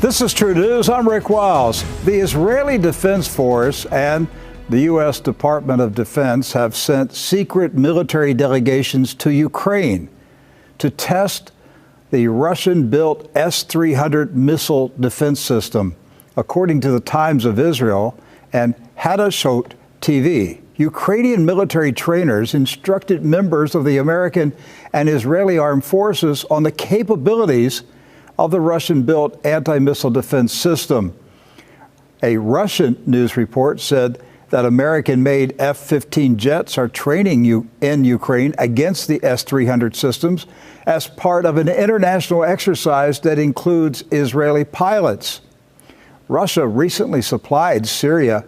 This is True News. I'm Rick Wiles. The Israeli Defense Force and the U.S. Department of Defense have sent secret military delegations to Ukraine to test the Russian-built S-300 missile defense system, according to the Times of Israel and Hadashot TV. Ukrainian military trainers instructed members of the American and Israeli armed forces on the capabilities of the Russian-built anti-missile defense system. A Russian news report said that American-made F-15 jets are training in Ukraine against the S-300 systems as part of an international exercise that includes Israeli pilots. Russia recently supplied Syria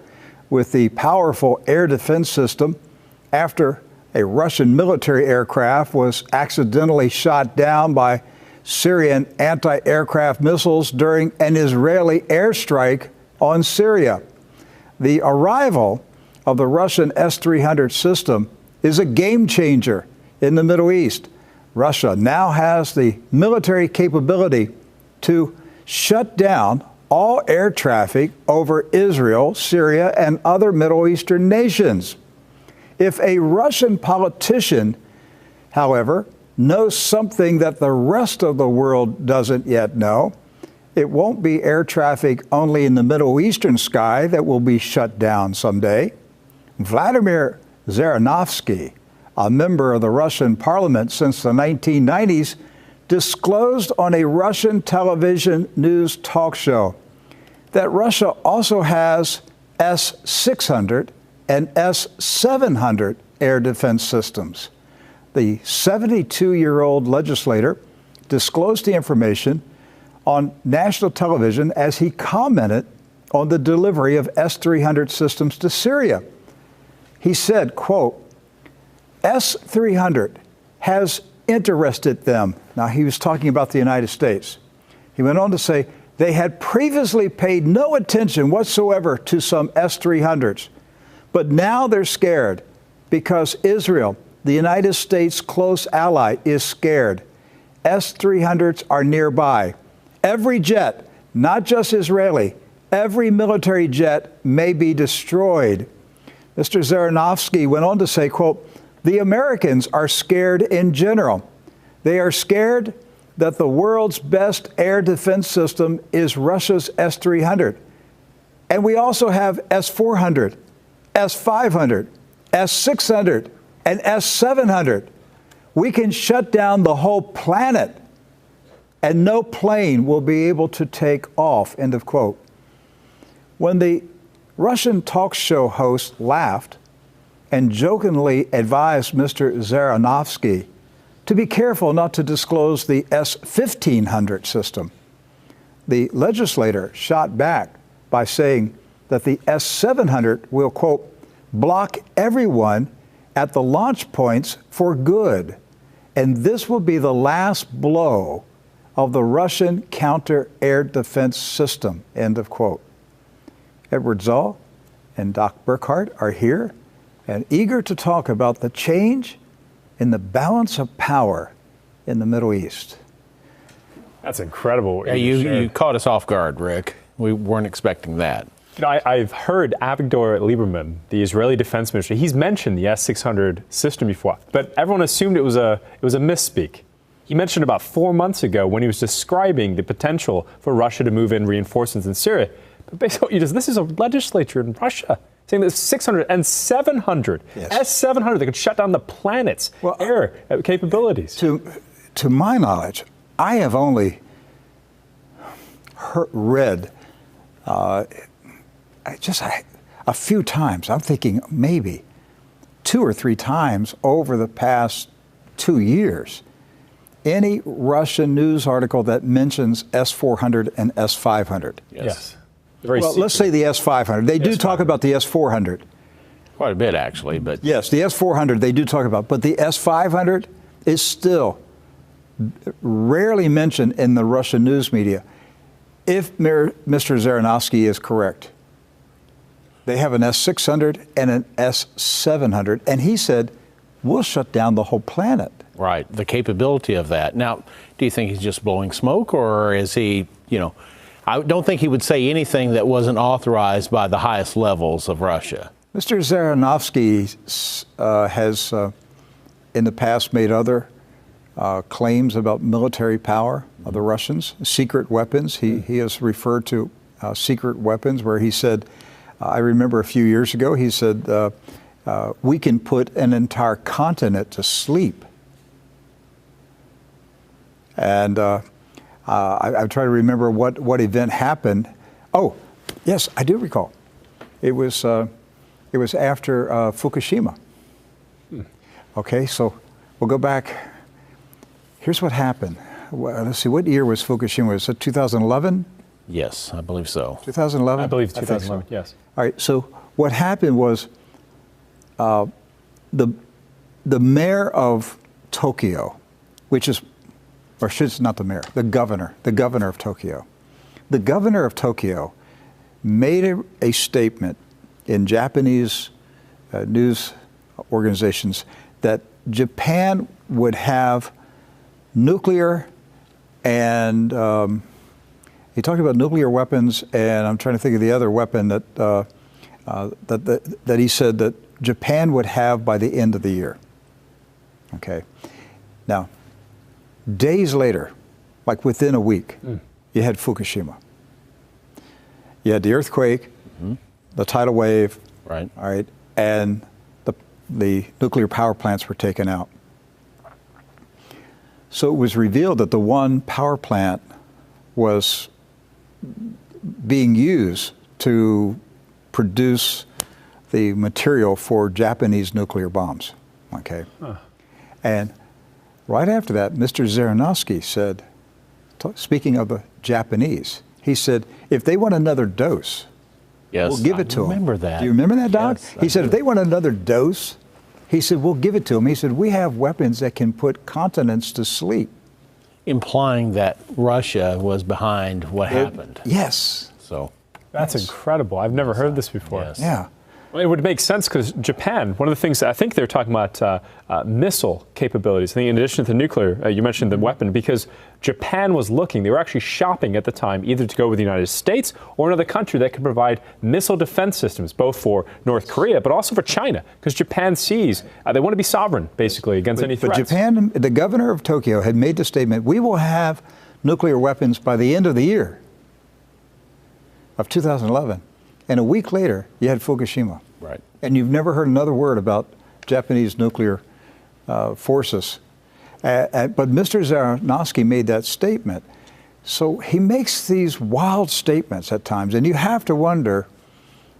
with the powerful air defense system after a Russian military aircraft was accidentally shot down by Syrian anti-aircraft missiles during an Israeli airstrike on Syria. The arrival of the Russian S-300 system is a game changer in the Middle East. Russia now has the military capability to shut down all air traffic over Israel, Syria, and other Middle Eastern nations. If a Russian politician, however, knows something that the rest of the world doesn't yet know, it won't be air traffic only in the Middle Eastern sky that will be shut down someday. Vladimir Zhirinovsky, a member of the Russian parliament since the 1990s, disclosed on a Russian television news talk show that Russia also has S-600 and S-700 air defense systems. The 72-year-old legislator disclosed the information on national television as he commented on the delivery of S-300 systems to Syria. He said, quote, S-300 has interested them. Now, he was talking about the United States. He went on to say they had previously paid no attention whatsoever to some S-300s, but now they're scared because Israel, the United States' close ally, is scared. S-300s are nearby. Every jet, not just Israeli, every military jet may be destroyed. Mr. Zhirinovsky went on to say, quote, the Americans are scared in general. They are scared that the world's best air defense system is Russia's S-300. And we also have S-400, S-500, S-600, and S-700. We can shut down the whole planet and no plane will be able to take off, end of quote. When the Russian talk show host laughed and jokingly advised Mr. Zhirinovsky to be careful not to disclose the S-1500 system, the legislator shot back by saying that the S-700 will, quote, block everyone at the launch points for good. And this will be the last blow of the Russian counter-air defense system, end of quote. Edward Zoll and Doc Burkhart are here and eager to talk about the change in the balance of power in the Middle East. That's incredible. Yeah, you caught us off guard, Rick. We weren't expecting that. You know, I've heard Avigdor Lieberman, the Israeli defense minister, he's mentioned the S-600 system before, but everyone assumed it was a misspeak. He mentioned about 4 months ago when he was describing the potential for Russia to move in reinforcements in Syria. But basically what you just, this is a legislature in Russia saying that 600 and 700, yes. S-700, they could shut down the planet's air capabilities. To my knowledge, I have only read just a few times. I'm thinking maybe 2 or 3 times over the past 2 years, any Russian news article that mentions S-400 and S-500. Yes. Well, let's say the S-500. They do talk about the S-400. Quite a bit, actually. But yes, the S-400 they do talk about. But the S-500 is still rarely mentioned in the Russian news media. If Mr. Zhirinovsky is correct, they have an S-600 and an S-700. And he said, we'll shut down the whole planet. Right, the capability of that. Now, do you think he's just blowing smoke, or is he, I don't think he would say anything that wasn't authorized by the highest levels of Russia. Mr. Zhirinovsky has in the past made other claims about military power of the Russians, secret weapons. He has referred to secret weapons where he said, I remember a few years ago, he said, we can put an entire continent to sleep. And I try to remember what event happened. Oh, yes, I do recall. It was after Fukushima. Okay, so we'll go back. Here's what happened. Well, let's see, what year was Fukushima? Was it 2011? Yes, I believe so. 2011? I believe 2011, so. yes. All right, so what happened was the mayor of Tokyo, which is, or should not the mayor, the governor of Tokyo. The governor of Tokyo made a statement in Japanese news organizations that Japan would have nuclear and he talked about nuclear weapons, and I'm trying to think of the other weapon that he said that Japan would have by the end of the year. Okay. Now, days later, like within a week, you had Fukushima. You had the earthquake, the tidal wave, right? All right, and the nuclear power plants were taken out. So it was revealed that the one power plant was being used to produce the material for Japanese nuclear bombs. Okay, and right after that, Mr. Zhirinovsky said, speaking of the Japanese, he said, if they want another dose, yes, we'll give it to them. I remember that. Do you remember that, Doc? Yes, he said, if they want another dose, he said, we'll give it to them. He said, we have weapons that can put continents to sleep. Implying that Russia was behind what happened. Yes. So That's incredible. I've never heard this before. Yes. Yeah. Well, it would make sense because Japan, one of the things, I think they're talking about missile capabilities. I think in addition to nuclear, you mentioned the weapon, because Japan was looking, they were actually shopping at the time, either to go with the United States or another country that could provide missile defense systems, both for North Korea, but also for China, because Japan sees, they want to be sovereign, basically, against any threats. But Japan, the governor of Tokyo had made the statement, we will have nuclear weapons by the end of the year of 2011. And a week later, you had Fukushima. Right. And you've never heard another word about Japanese nuclear forces. But Mr. Zhirinovsky made that statement. So he makes these wild statements at times. And you have to wonder,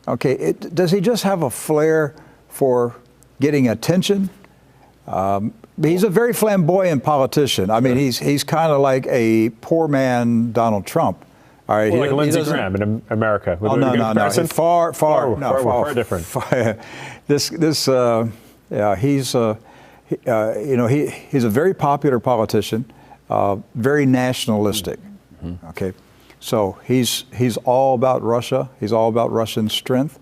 okay, does he just have a flair for getting attention? He's a very flamboyant politician. I mean, he's kind of like a poor man Donald Trump. All right, well, like Lindsey Graham in America. Oh, no. Far different. He's a very popular politician, very nationalistic. Mm-hmm. Okay, so he's all about Russia. He's all about Russian strength,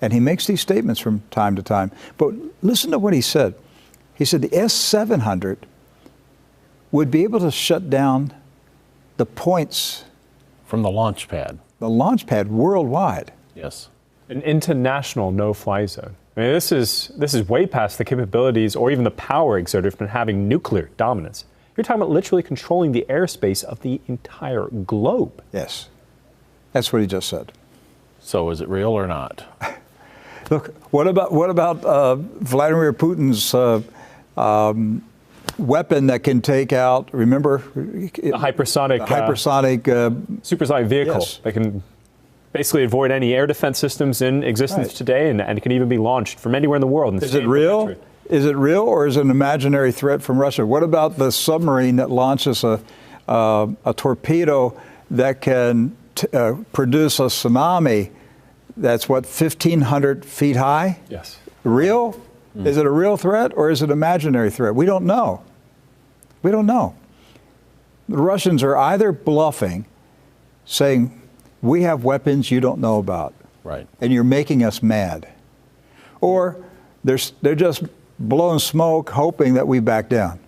and he makes these statements from time to time. But listen to what he said. He said the S-700 would be able to shut down the points from the launch pad. The launch pad worldwide. Yes. An international no-fly zone. I mean, this is way past the capabilities or even the power exerted from having nuclear dominance. You're talking about literally controlling the airspace of the entire globe. Yes. That's what he just said. So is it real or not? Look, what about Vladimir Putin's weapon that can take out, remember? The hypersonic supersonic vehicle, yes, that can basically avoid any air defense systems in existence today and can even be launched from anywhere in the world. Is it real? Is it real, or is it an imaginary threat from Russia? What about the submarine that launches a torpedo that can produce a tsunami that's, 1,500 feet high? Yes. Real? Is it a real threat, or is it an imaginary threat? We don't know. We don't know. The Russians are either bluffing, saying, we have weapons you don't know about, right, and you're making us mad, or they're just blowing smoke, hoping that we back down.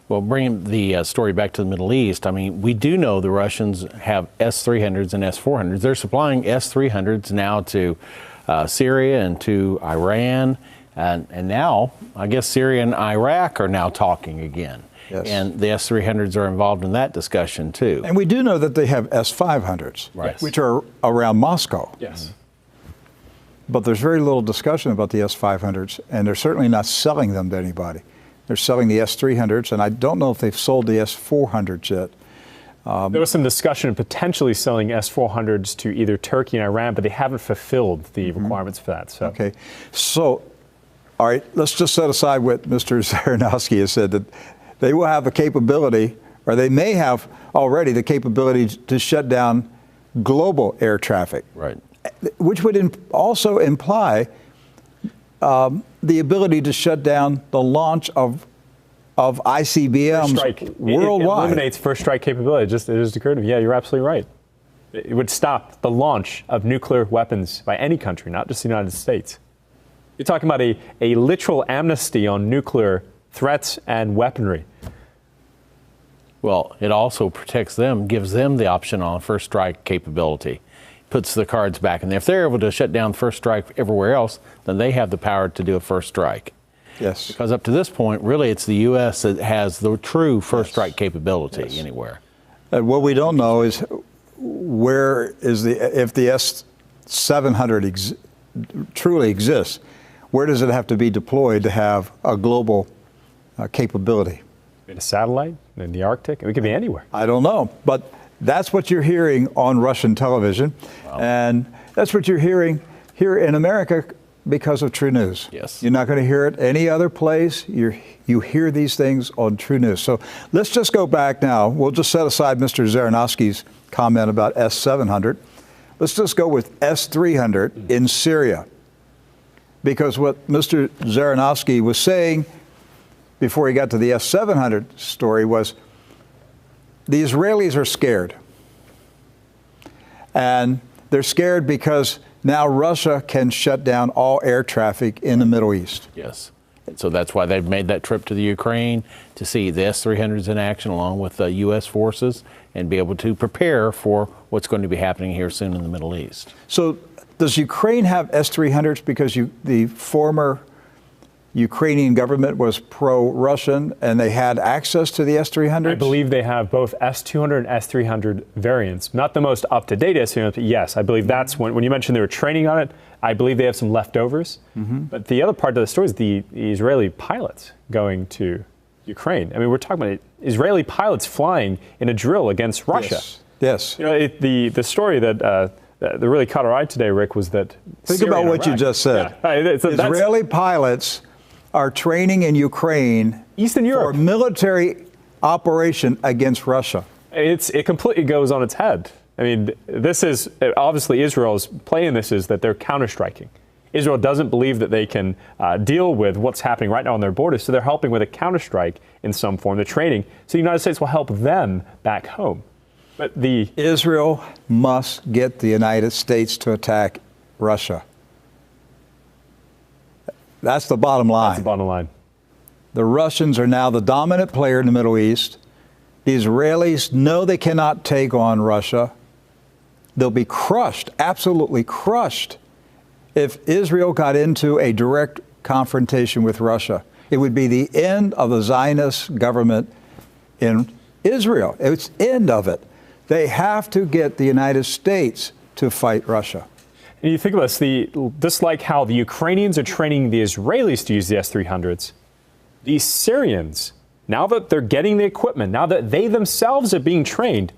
Well, bringing the story back to the Middle East, I mean, we do know the Russians have S-300s and S-400s. They're supplying S-300s now to Syria and to Iran. And now, I guess Syria and Iraq are now talking again. Yes. And the S-300s are involved in that discussion, too. And we do know that they have S-500s, Right. which are around Moscow. Yes. But there's very little discussion about the S-500s, and they're certainly not selling them to anybody. They're selling the S-300s, and I don't know if they've sold the S-400s yet. There was some discussion of potentially selling S-400s to either Turkey and Iran, but they haven't fulfilled the requirements for that. So. Okay. So, all right, let's just set aside what Mr. Zaranovsky has said, that they will have the capability, or they may have already the capability to shut down global air traffic. Right. Which would also imply the ability to shut down the launch of ICBMs worldwide. It eliminates first strike capability. It just occurred to me. Yeah, you're absolutely right. It would stop the launch of nuclear weapons by any country, not just the United States. You're talking about a literal amnesty on nuclear threats and weaponry. Well, it also protects them, gives them the option on first strike capability. Puts the cards back in there. If they're able to shut down first strike everywhere else, then they have the power to do a first strike. Yes. Because up to this point, really, it's the U.S. that has the true first strike capability anywhere. And what we don't know is where is if the S-700 truly exists, where does it have to be deployed to have a global capability? In a satellite, in the Arctic, it could be anywhere. I don't know, but that's what you're hearing on Russian television, and that's what you're hearing here in America because of True News. Yes. You're not going to hear it any other place. You hear these things on True News. So let's just go back now. We'll just set aside Mr. Zaranovsky's comment about S-700. Let's just go with S-300 in Syria, because what Mr. Zaranovsky was saying before he got to the S-700 story was the Israelis are scared. And they're scared because now Russia can shut down all air traffic in the Middle East. Yes. And so that's why they've made that trip to the Ukraine to see the S-300s in action along with U.S. forces and be able to prepare for what's going to be happening here soon in the Middle East. So does Ukraine have S-300s because the former Ukrainian government was pro-Russian and they had access to the S-300s? I believe they have both S-200 and S-300 variants. Not the most up-to-date S-300, but yes, I believe that's when you mentioned they were training on it, I believe they have some leftovers. But the other part of the story is the Israeli pilots going to Ukraine. I mean, we're talking about Israeli pilots flying in a drill against Russia. Yes. You know, the story that really caught our eye today, Rick, was that Think Syria about and what Iraq, you just said. Israeli pilots are training in Ukraine Eastern Europe for military operation against Russia. It completely goes on its head. I mean, this is obviously Israel's play in this is that they're counterstriking. Israel doesn't believe that they can deal with what's happening right now on their borders, so they're helping with a counterstrike in some form. They're training, so the United States will help them back home. But Israel must get the United States to attack Russia. That's the bottom line. That's the bottom line. The Russians are now the dominant player in the Middle East. The Israelis know they cannot take on Russia. They'll be crushed, absolutely crushed, if Israel got into a direct confrontation with Russia. It would be the end of the Zionist government in Israel. It's the end of it. They have to get the United States to fight Russia. And you think about this, just like how the Ukrainians are training the Israelis to use the S-300s, the Syrians, now that they're getting the equipment, now that they themselves are being trained,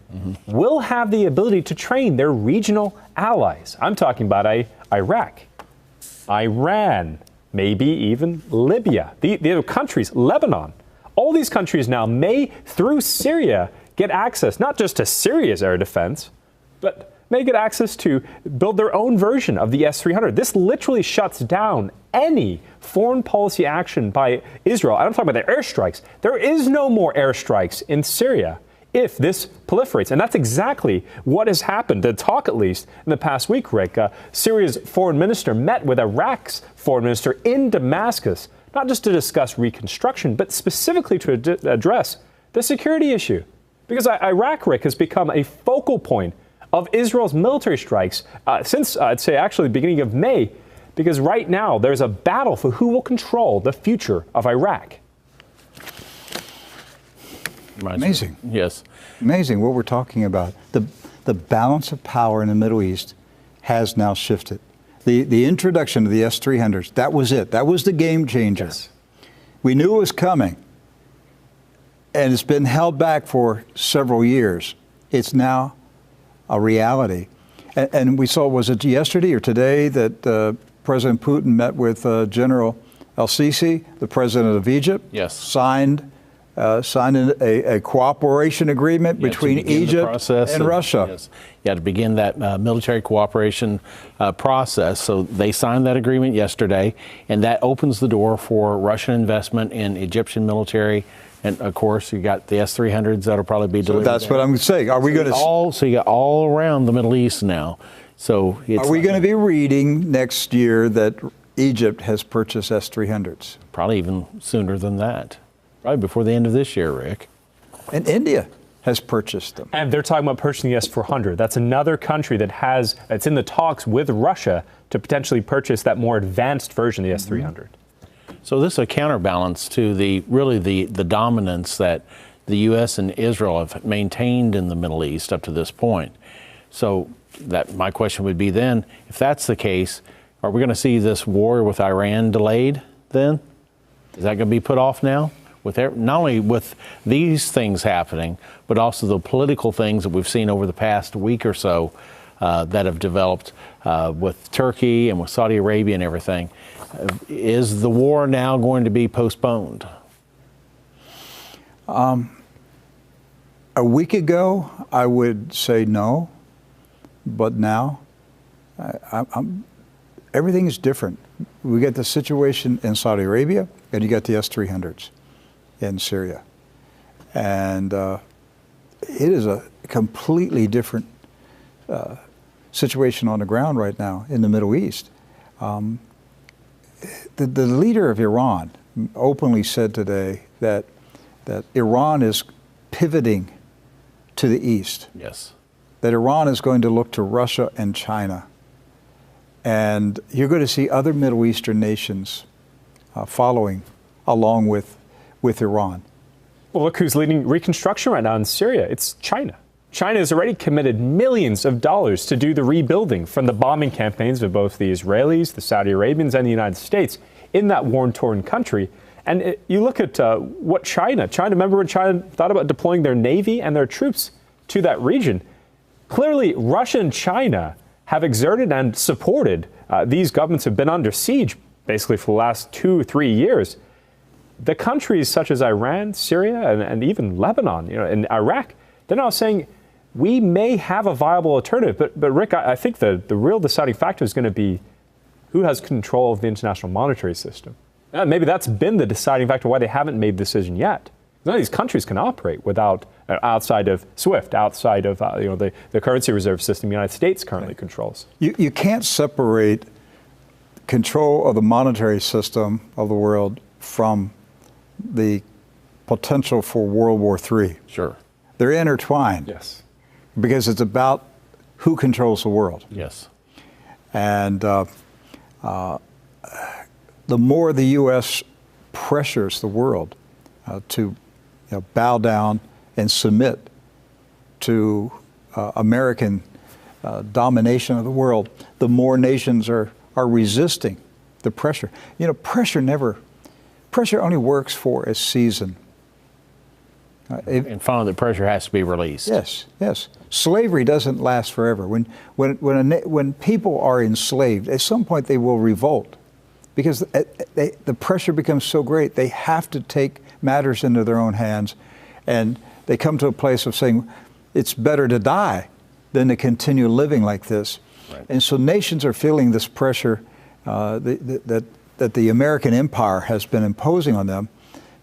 will have the ability to train their regional allies. I'm talking about Iraq, Iran, maybe even Libya, the other countries, Lebanon. All these countries now may, through Syria, get access not just to Syria's air defense, but may get access to build their own version of the S-300. This literally shuts down any foreign policy action by Israel. I'm talking about the airstrikes. There is no more airstrikes in Syria if this proliferates. And that's exactly what has happened, to talk at least, in the past week, Rick. Syria's foreign minister met with Iraq's foreign minister in Damascus not just to discuss reconstruction, but specifically to address the security issue. Because Iraq, Rick, has become a focal point of Israel's military strikes since, I'd say, actually the beginning of May, because right now there's a battle for who will control the future of Iraq. Amazing. Yes. Amazing what we're talking about. The balance of power in the Middle East has now shifted. The introduction of the S-300s, that was it. That was the game changer. Yes. We knew it was coming, and it's been held back for several years. It's now a reality. And we saw, was it yesterday or today, that President Putin met with General el-Sisi, the president of Egypt? Yes. Signed a cooperation agreement between Egypt and Russia. Yes. Yeah, to begin that military cooperation process. So they signed that agreement yesterday, and that opens the door for Russian investment in Egyptian military. And of course, you got the S-300s that'll probably be delivered. So that's what I'm saying. Are we going to So you got all around the Middle East now. So are we going to be reading next year that Egypt has purchased S-300s? Probably even sooner than that. Probably before the end of this year, Rick. And India has purchased them. And they're talking about purchasing the S-400. That's another country it's in the talks with Russia to potentially purchase that more advanced version of the S-300. So this is a counterbalance to the dominance that the U.S. and Israel have maintained in the Middle East up to this point. So that my question would be then, if that's the case, are we going to see this war with Iran delayed then? Is that going to be put off now? Not only with these things happening, but also the political things that we've seen over the past week or so that have developed with Turkey and with Saudi Arabia and everything. Is the war now going to be postponed? A week ago, I would say no, but now everything is different. We get the situation in Saudi Arabia, and you got the S-300s in Syria. And it is a completely different situation on the ground right now in the Middle East. The leader of Iran openly said today that Iran is pivoting to the east. Yes. That Iran is going to look to Russia and China. And you're going to see other Middle Eastern nations following along with Iran. Well, look who's leading reconstruction right now in Syria. It's China. China has already committed millions of dollars to do the rebuilding from the bombing campaigns of both the Israelis, the Saudi Arabians, and the United States in that war-torn country. And you look at what China, remember when China thought about deploying their navy and their troops to that region? Clearly, Russia and China have exerted and supported. These governments have been under siege basically for the last 2-3 years. The countries such as Iran, Syria, and even Lebanon, and Iraq, they're now saying we may have a viable alternative. But Rick, I think the real deciding factor is going to be who has control of the international monetary system. Maybe that's been the deciding factor why they haven't made the decision yet. None of these countries can operate without outside of SWIFT, outside of the currency reserve system the United States currently controls. You can't separate control of the monetary system of the world from the potential for World War III. Sure. They're intertwined. Yes. Because it's about who controls the world. Yes. And the more the U.S. pressures the world to bow down and submit to American domination of the world, the more nations are resisting the pressure. Pressure only works for a season. And finally, the pressure has to be released. Yes, yes. Slavery doesn't last forever. When people are enslaved, at some point they will revolt because the pressure becomes so great. They have to take matters into their own hands, and they come to a place of saying it's better to die than to continue living like this. Right. And so nations are feeling this pressure that the American empire has been imposing on them,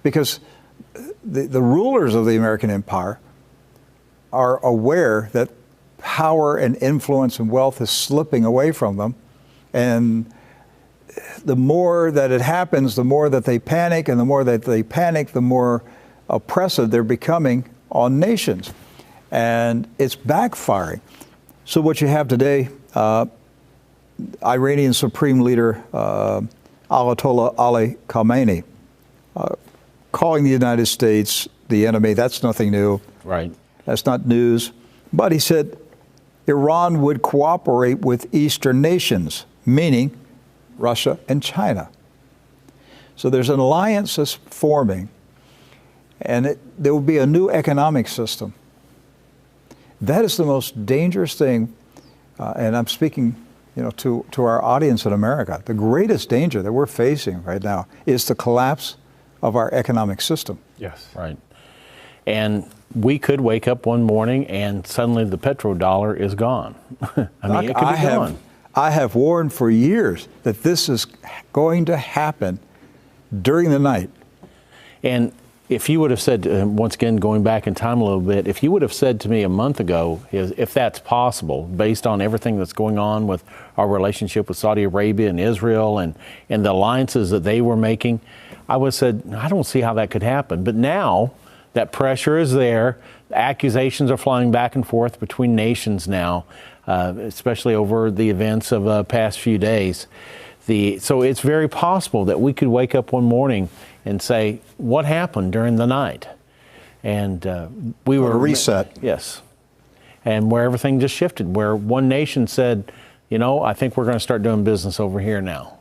because the rulers of the American empire are aware that power and influence and wealth is slipping away from them, and the more that it happens, the more that they panic, and the more that they panic, the more oppressive they're becoming on nations. And it's backfiring. So what you have today, Iranian Supreme Leader Ayatollah Ali Khamenei calling the United States the enemy. That's nothing new. Right. That's not news. But he said Iran would cooperate with Eastern nations, meaning Russia and China. So there's an alliance that's forming, and there will be a new economic system. That is the most dangerous thing, and I'm speaking, to our audience in America. The greatest danger that we're facing right now is the collapse of our economic system. Yes. Right. And we could wake up one morning and suddenly the petrodollar is gone. I mean, it could be gone. I have warned for years that this is going to happen during the night. And if you would have said, once again, going back in time a little bit, if you would have said to me a month ago, if that's possible, based on everything that's going on with our relationship with Saudi Arabia and Israel and the alliances that they were making, I would have said, I don't see how that could happen. But now that pressure is there, accusations are flying back and forth between nations now, especially over the events of the past few days. So it's very possible that we could wake up one morning and say, what happened during the night? And we were... A reset. Yes. And where everything just shifted, where one nation said, I think we're going to start doing business over here now.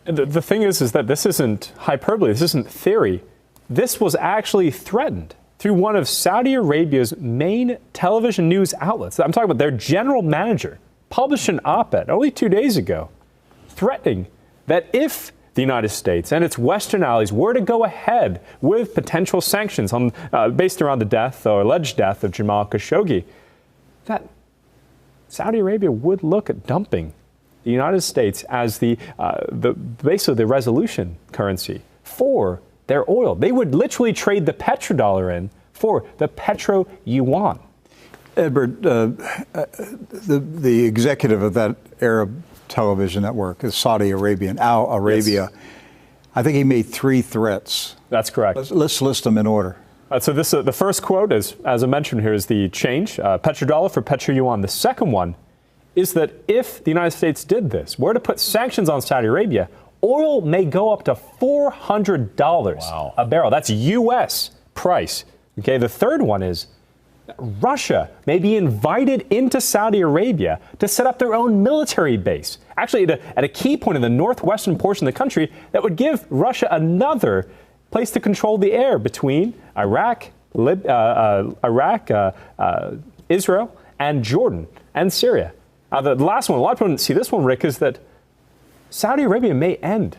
The thing is that this isn't hyperbole, this isn't theory. This was actually threatened through one of Saudi Arabia's main television news outlets. I'm talking about their general manager published an op-ed only 2 days ago threatening that if the United States and its Western allies were to go ahead with potential sanctions based around the death or alleged death of Jamal Khashoggi, that Saudi Arabia would look at dumping the United States as basically the resolution currency for their oil. They would literally trade the petrodollar in for the petro yuan. Edward, the executive of that Arab television network is Saudi Arabian, Al Arabia. Yes. I think he made 3 threats. That's correct. Let's list them in order. So the first quote is, as I mentioned here, is the change, petrodollar for petro yuan. The second one is that if the United States did this, were to put sanctions on Saudi Arabia, oil may go up to $400 a barrel. That's U.S. price. Okay. The third one is Russia may be invited into Saudi Arabia to set up their own military base. Actually, at a key point in the northwestern portion of the country that would give Russia another place to control the air between Iraq, Israel, and Jordan and Syria. The last one, a lot of people didn't see this one, Rick, is that Saudi Arabia may end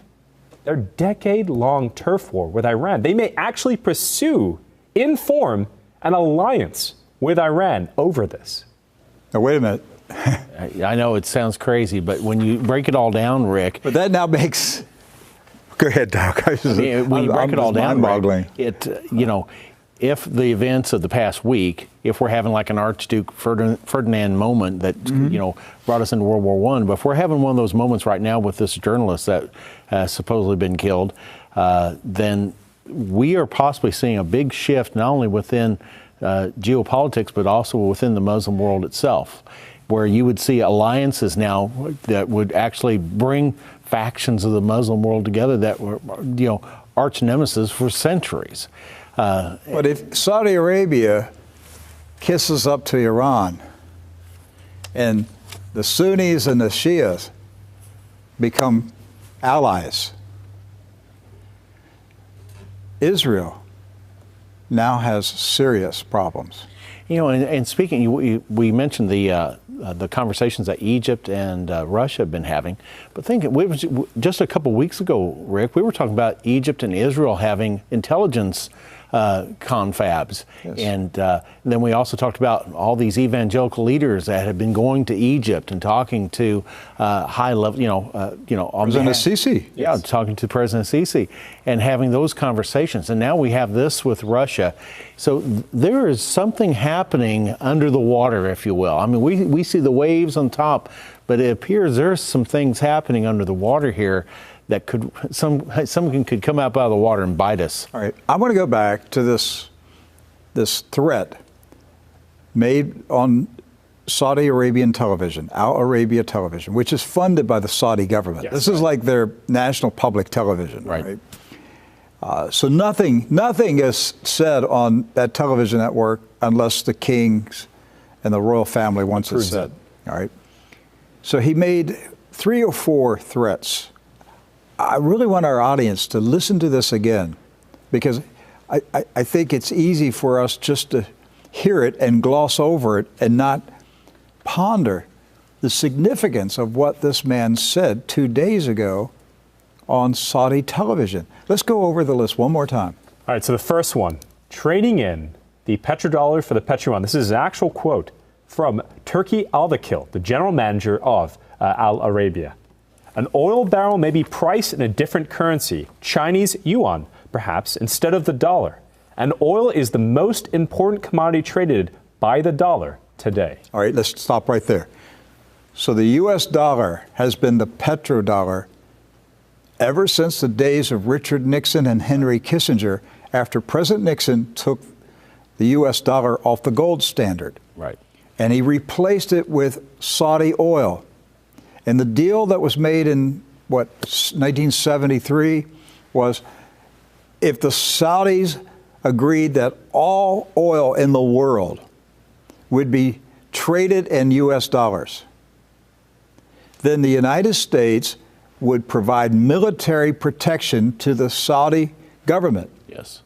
their decade-long turf war with Iran. They may actually pursue, form, an alliance with Iran over this. Now, wait a minute. I know it sounds crazy, but when you break it all down, Rick... But that now makes... Go ahead, Doc. When you break it all down, Rick, if the events of the past week, if we're having like an Archduke Ferdinand moment that, brought us into World War I, but if we're having one of those moments right now with this journalist that has supposedly been killed, then we are possibly seeing a big shift not only within geopolitics, but also within the Muslim world itself, where you would see alliances now that would actually bring factions of the Muslim world together that were, arch nemesis for centuries. But if Saudi Arabia kisses up to Iran and the Sunnis and the Shias become allies, Israel now has serious problems. And speaking, we mentioned the conversations that Egypt and Russia have been having, but just a couple weeks ago, Rick, we were talking about Egypt and Israel having intelligence confabs. Yes. And then we also talked about all these evangelical leaders that have been going to Egypt and talking to high level, President Sisi. Yeah, yes. Talking to President Sisi and having those conversations. And now we have this with Russia. So there is something happening under the water, if you will. I mean, we see the waves on top, but it appears there's some things happening under the water here that could something could come up out of the water and bite us. All right, I want to go back to this threat made on Saudi Arabian television, Al Arabia television, which is funded by the Saudi government. Yes, this is like their national public television, Right. So nothing is said on that television network unless the kings and the royal family wants it said. All right. So he made 3 or 4 threats. I really want our audience to listen to this again, because I think it's easy for us just to hear it and gloss over it and not ponder the significance of what this man said 2 days ago on Saudi television. Let's go over the list one more time. All right, so the first one, trading in the petrodollar for the petrol. This is an actual quote from Turki Aldakil, the general manager of Al Arabia. An oil barrel may be priced in a different currency, Chinese yuan, perhaps, instead of the dollar. And oil is the most important commodity traded by the dollar today. All right, let's stop right there. So the U.S. dollar has been the petrodollar ever since the days of Richard Nixon and Henry Kissinger, after President Nixon took the U.S. dollar off the gold standard. Right. And he replaced it with Saudi oil. And the deal that was made in, 1973 was if the Saudis agreed that all oil in the world would be traded in U.S. dollars, then the United States would provide military protection to the Saudi government. Yes.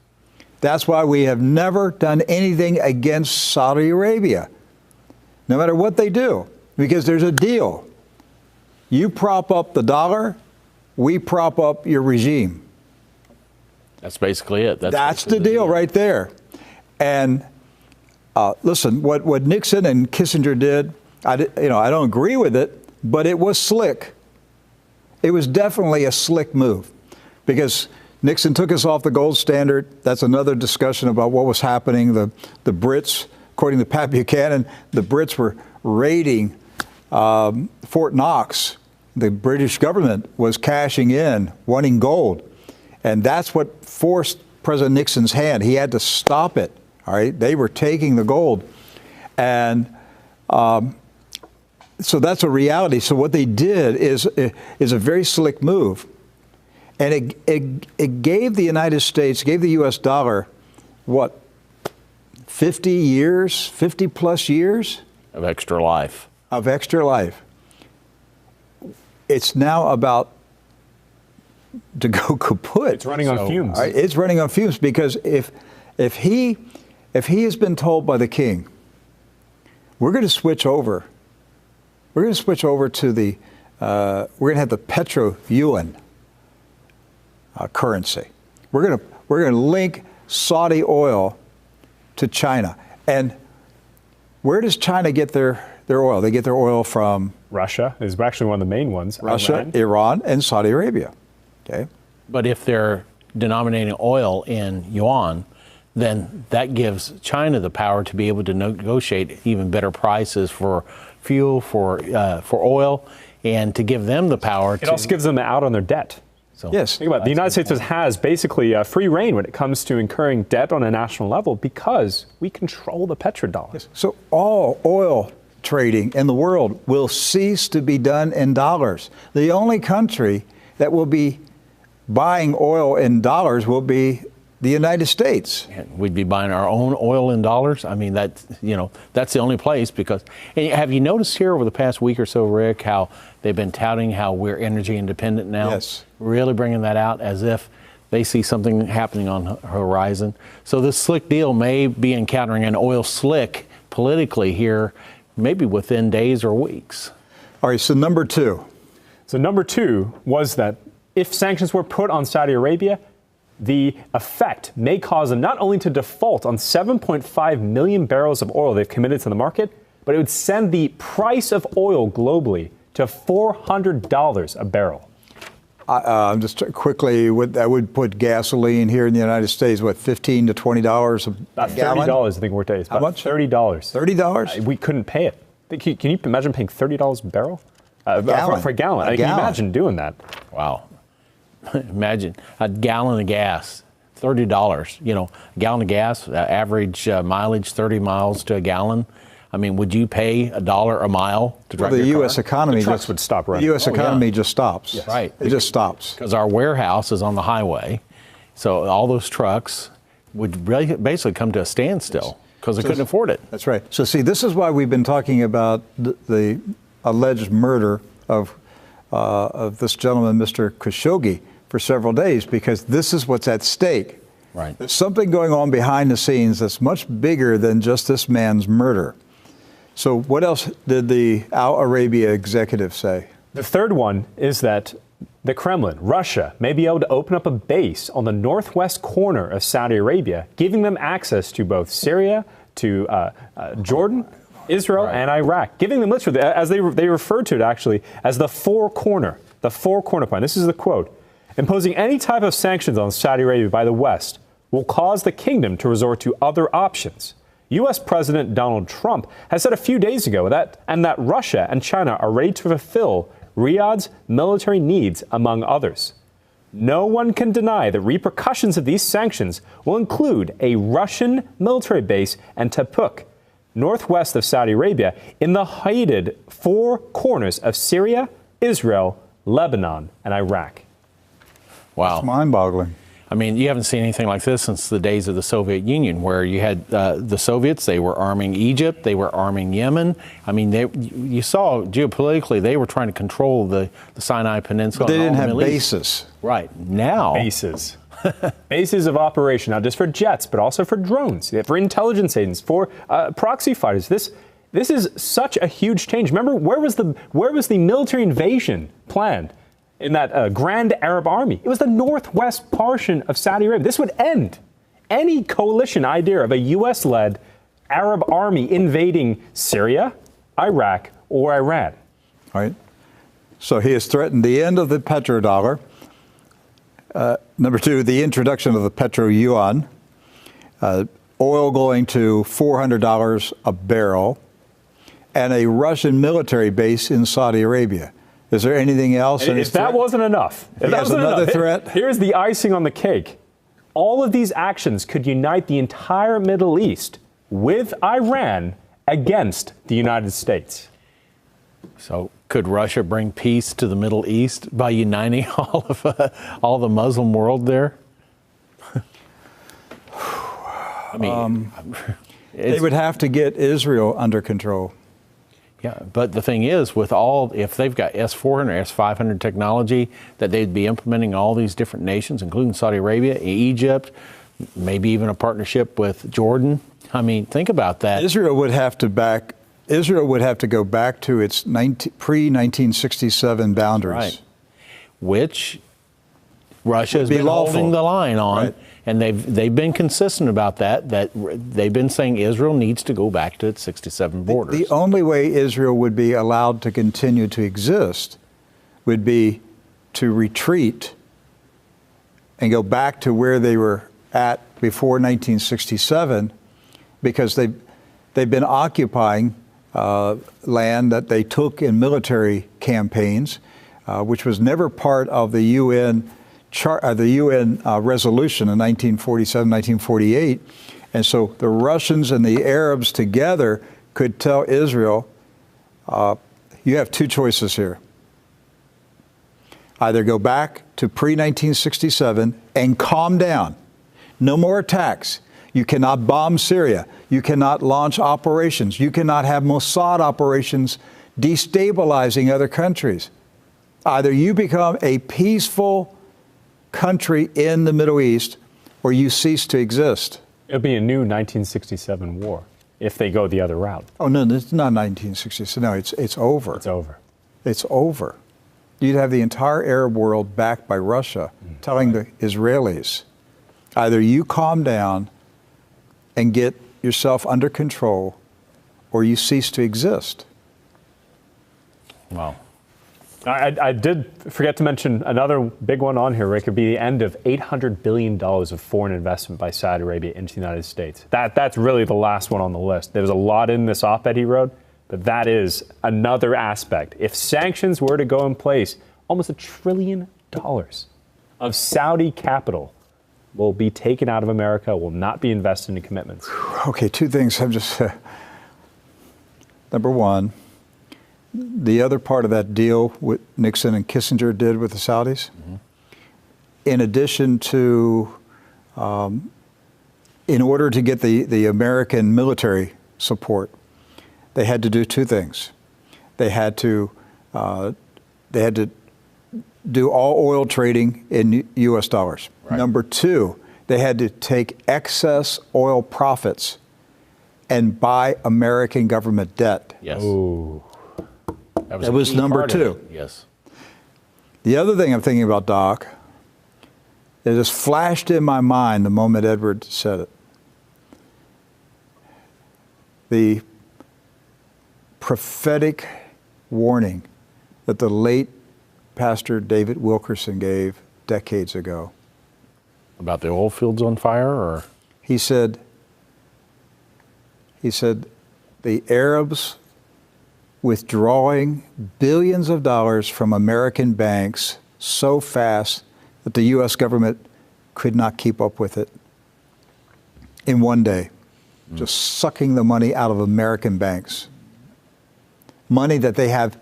That's why we have never done anything against Saudi Arabia, no matter what they do, because there's a deal. You prop up the dollar, we prop up your regime. That's basically it. That's the deal right there. And listen, what Nixon and Kissinger did, I don't agree with it, but it was slick. It was definitely a slick move, because Nixon took us off the gold standard. That's another discussion about what was happening. The Brits, according to Pat Buchanan, the Brits were raiding Fort Knox. The British government was cashing in, wanting gold. And that's what forced President Nixon's hand. He had to stop it. All right. They were taking the gold. And so that's a reality. So what they did is a very slick move. And it gave the United States, gave the U.S. dollar, 50 years, 50 plus years? Of extra life. Of extra life. It's now about to go kaput. It's running on fumes. It's running on fumes, because if he has been told by the king, we're going to switch over. We're going to switch over to we're going to have the petro yuan currency. We're going to link Saudi oil to China. And where does China get their oil? They get their oil from Russia is actually one of the main ones. Russia, Iran, and Saudi Arabia. Okay. But if they're denominating oil in yuan, then that gives China the power to be able to negotiate even better prices for fuel, for oil, and to give them the power. It also gives them out on their debt. So yes. Think about it. The United States has basically free reign when it comes to incurring debt on a national level, because we control the petrodollar. Yes. So all oil trading in the world will cease to be done in dollars. The only country that will be buying oil in dollars will be the United States. We'd be buying our own oil in dollars. I mean, that's the only place, because, and have you noticed here over the past week or so, Rick, how they've been touting how we're energy independent now? Yes. Really bringing that out as if they see something happening on the horizon. So this slick deal may be encountering an oil slick politically here, maybe within days or weeks. All right, so number two. So number two was that if sanctions were put on Saudi Arabia, the effect may cause them not only to default on 7.5 million barrels of oil they've committed to the market, but it would send the price of oil globally to $400 a barrel. Just quickly, that would put gasoline here in the United States, $15 to $20 About a gallon? $30, I think we're days. How much? $30. $30? We couldn't pay it. Can you imagine paying $30 a barrel? for a gallon. Can you imagine doing that? Wow. Imagine a gallon of gas, $30. A gallon of gas, average mileage 30 miles to a gallon. I mean, would you pay $1 a mile to drive your car? The U.S. economy just would stop running. The U.S. economy just stops. Yes. Right. It just stops. Because our warehouse is on the highway. So all those trucks would basically come to a standstill because they couldn't afford it. That's right. So see, this is why we've been talking about the alleged murder of this gentleman, Mr. Khashoggi, for several days, because this is what's at stake. Right. There's something going on behind the scenes that's much bigger than just this man's murder. So what else did the Al Arabia executive say? The third one is that the Kremlin, Russia, may be able to open up a base on the northwest corner of Saudi Arabia, giving them access to both Syria, to Jordan, Israel, and Iraq, giving them literally, as they referred to it actually, as the four corner plan. This is the quote. Imposing any type of sanctions on Saudi Arabia by the West will cause the kingdom to resort to other options. U.S. President Donald Trump has said a few days ago that Russia and China are ready to fulfill Riyadh's military needs, among others. No one can deny the repercussions of these sanctions will include a Russian military base in Tabuk, northwest of Saudi Arabia, in the hated four corners of Syria, Israel, Lebanon, and Iraq. Wow. It's mind-boggling. I mean, you haven't seen anything like this since the days of the Soviet Union, where you had the Soviets, they were arming Egypt, they were arming Yemen. I mean, you saw geopolitically, they were trying to control the Sinai Peninsula. But they didn't have bases. Right. Now. Bases. Bases of operation, not just for jets, but also for drones, for intelligence agents, for proxy fighters. This is such a huge change. Remember, where was the military invasion planned? In that Grand Arab Army. It was the northwest portion of Saudi Arabia. This would end any coalition idea of a U.S.-led Arab army invading Syria, Iraq, or Iran. Right. So he has threatened the end of the petrodollar. Number two, the introduction of the petro yuan. Oil going to $400 a barrel. And a Russian military base in Saudi Arabia. Is there anything else? If that wasn't enough, threat. Here's the icing on the cake. All of these actions could unite the entire Middle East with Iran against the United States. So could Russia bring peace to the Middle East by uniting all the Muslim world there? I mean, they would have to get Israel under control. Yeah, but the thing is, if they've got S-400, S-500 technology that they'd be implementing all these different nations, including Saudi Arabia, Egypt, maybe even a partnership with Jordan. I mean, think about that. Israel would have to go back to its pre-1967 boundaries. Right. Which Russia has been holding the line on. Right. And they've been consistent about that they've been saying Israel needs to go back to its 67 borders. The only way Israel would be allowed to continue to exist would be to retreat and go back to where they were at before 1967, because they've been occupying land that they took in military campaigns, which was never part of the UN resolution in 1947, 1948. And so the Russians and the Arabs together could tell Israel, you have two choices here. Either go back to pre-1967 and calm down. No more attacks. You cannot bomb Syria. You cannot launch operations. You cannot have Mossad operations destabilizing other countries. Either you become a peaceful country in the Middle East, or you cease to exist. It'll be a new 1967 war if they go the other route. Oh, no, it's not 1967. No, it's over. It's over. It's over. You'd have the entire Arab world backed by Russia telling the Israelis, either you calm down and get yourself under control, or you cease to exist. Wow. I did forget to mention another big one on here, Rick. It would be the end of $800 billion of foreign investment by Saudi Arabia into the United States. That's really the last one on the list. There was a lot in this op-ed he wrote, but that is another aspect. If sanctions were to go in place, almost $1 trillion of Saudi capital will be taken out of America, will not be invested in commitments. Okay, two things. I'm just number one, the other part of that deal what Nixon and Kissinger did with the Saudis, in addition to, in order to get the American military support, they had to do two things. They had to do all oil trading in U.S. dollars. Right. Number two, they had to take excess oil profits and buy American government debt. Yes. Ooh. That was number two. Yes. The other thing I'm thinking about, Doc, it just flashed in my mind the moment Edward said it. The prophetic warning that the late Pastor David Wilkerson gave decades ago. About the oil fields on fire, or? He said, the Arabs withdrawing billions of dollars from American banks so fast that the U.S. government could not keep up with it in one day, just sucking the money out of American banks. Money that they have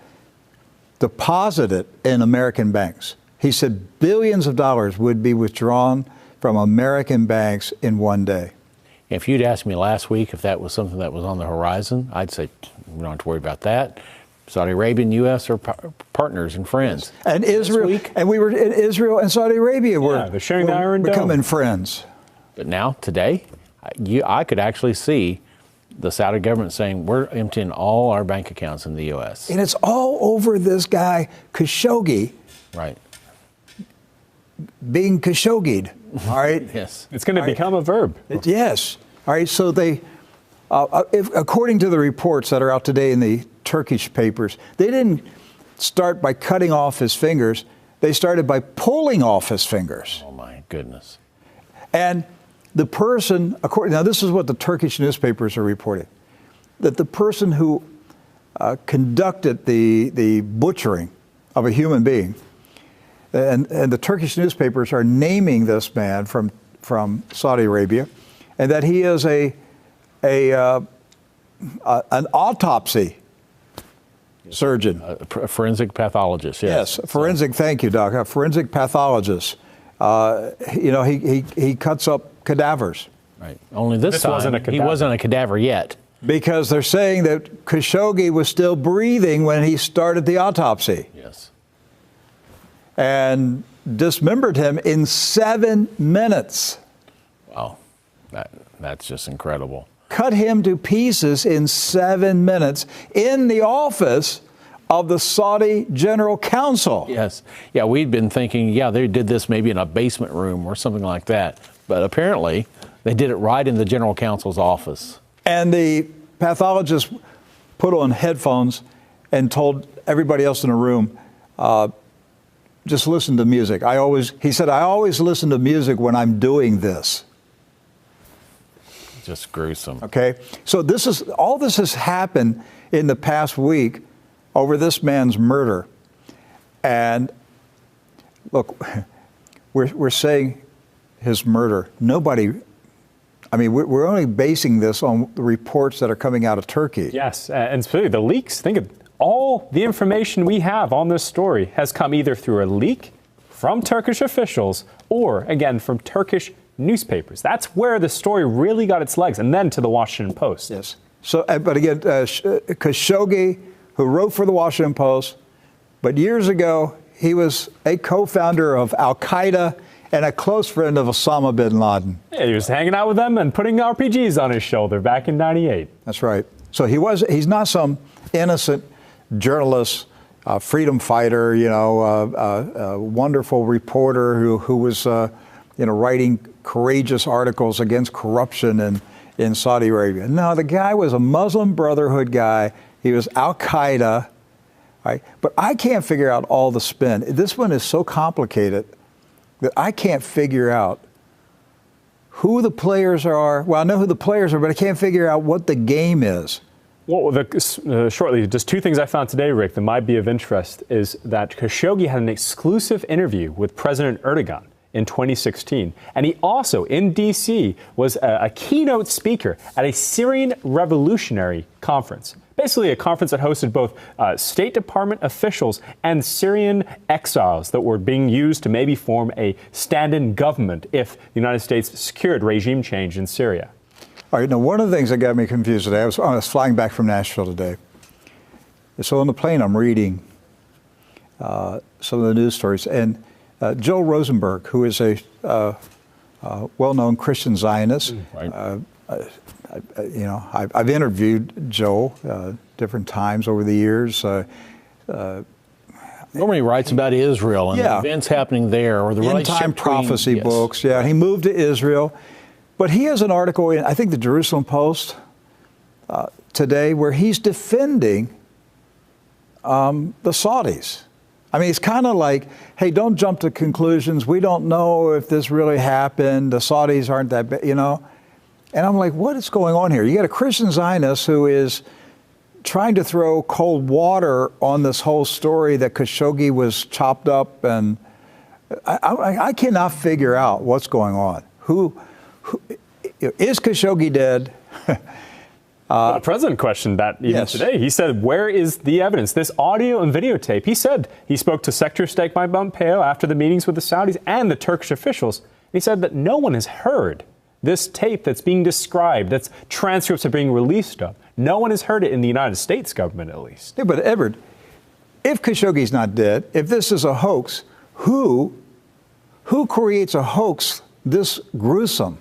deposited in American banks. He said billions of dollars would be withdrawn from American banks in one day. If you'd asked me last week if that was something that was on the horizon, I'd say we don't have to worry about that. Saudi Arabia and U.S. are partners and friends. And Israel, and we were in Israel and Saudi Arabia they're sharing the Iron Dome. Becoming friends. But now, today, I could actually see the Saudi government saying we're emptying all our bank accounts in the U.S. And it's all over this guy Khashoggi. Right. Being Khashoggi'd. All right. Yes. It's going to become a verb. Yes. All right. So they, according to the reports that are out today in the Turkish papers, they didn't start by cutting off his fingers. They started by pulling off his fingers. Oh my goodness. And the person, now this is what the Turkish newspapers are reporting, that the person who conducted the butchering of a human being, and the Turkish newspapers are naming this man from Saudi Arabia, and that he is an autopsy surgeon. A forensic pathologist, yes. Yes, forensic, thank you, Doc. A forensic pathologist. He cuts up cadavers. Right. Only this time, he wasn't a cadaver yet. Because they're saying that Khashoggi was still breathing when he started the autopsy. Yes. And dismembered him in 7 minutes. Wow. That's just incredible. Cut him to pieces in 7 minutes in the office of the Saudi General Council. Yes. Yeah, we'd been thinking, they did this maybe in a basement room or something like that. But apparently, they did it right in the General Counsel's office. And the pathologist put on headphones and told everybody else in the room, just listen to music. He said, I always listen to music when I'm doing this. Just gruesome. Okay. So all this has happened in the past week over this man's murder. And look, we're saying his murder. We're only basing this on the reports that are coming out of Turkey. Yes, and specifically the leaks. Think of all the information we have on this story has come either through a leak from Turkish officials or, again, from Turkish newspapers. That's where the story really got its legs, and then to the Washington Post. Yes. So, but again, Khashoggi, who wrote for the Washington Post, but years ago, he was a co-founder of Al-Qaeda and a close friend of Osama bin Laden. Yeah, he was hanging out with them and putting RPGs on his shoulder back in '98. That's right. So he's not some innocent journalist, freedom fighter, a wonderful reporter who was, writing courageous articles against corruption in Saudi Arabia. No, the guy was a Muslim Brotherhood guy. He was Al-Qaeda. Right? But I can't figure out all the spin. This one is so complicated that I can't figure out who the players are. Well, I know who the players are, but I can't figure out what the game is. Well, shortly, just two things I found today, Rick, that might be of interest is that Khashoggi had an exclusive interview with President Erdogan in 2016. And he also, in D.C., was a keynote speaker at a Syrian revolutionary conference. Basically a conference that hosted both State Department officials and Syrian exiles that were being used to maybe form a stand-in government if the United States secured regime change in Syria. All right, now one of the things that got me confused today, I was flying back from Nashville today. So on the plane, I'm reading some of the news stories, and Joel Rosenberg, who is a well-known Christian Zionist, Right. I've interviewed Joel different times over the years. Normally he writes about Israel and the events happening there, or the relationship end-time prophecy yes. books. Yeah, he moved to Israel. But he has an article in, I think, the Jerusalem Post today where he's defending the Saudis. I mean, it's kind of like, hey, don't jump to conclusions. We don't know if this really happened. The Saudis aren't that bad, you know. And I'm like, what is going on here? You got a Christian Zionist who is trying to throw cold water on this whole story that Khashoggi was chopped up. And I cannot figure out what's going on. Who is Khashoggi dead? The president questioned that even today. He said, where is the evidence? This audio and videotape. He said he spoke to Secretary of State Mike Pompeo after the meetings with the Saudis and the Turkish officials. He said that no one has heard this tape that's being described, that's transcripts are being released of. No one has heard it in the United States government, at least. Yeah, but Edward, if Khashoggi's not dead, if this is a hoax, who creates a hoax this gruesome?